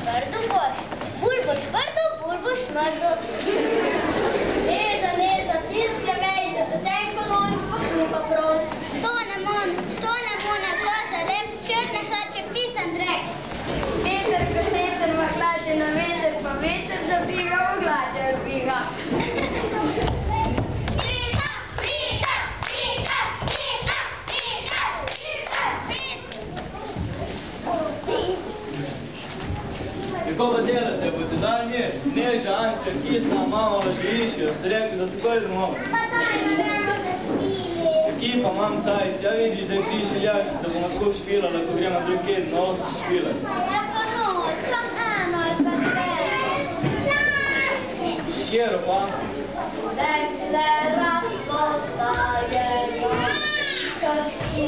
smrdu boš. Bulbo švrdu, bulbo smrdu. Neza, neza, tiskle vejže, za tenko noč, pokrupa proš. To ne mona, koza, rep, črne hlače, pisan drek. Veter, kaseter, mahlače na veter, pa veter zabiga, v glače odbiga. Kako pa delate? Boste dali mir? Neža, Anča, Kisna, mama vas že išejo. Ste rekli, da tako je domov? Pa daj, ne gremo za špili. Ekipa, imam cajt. Ja vidiš, da je tri šiljači, da bomo skup špilali, ko gremo drug keden na ostro špilati. Ja pa no, sam eno ali pa dve. Kjero pa? Dekle, razpostaje, kak si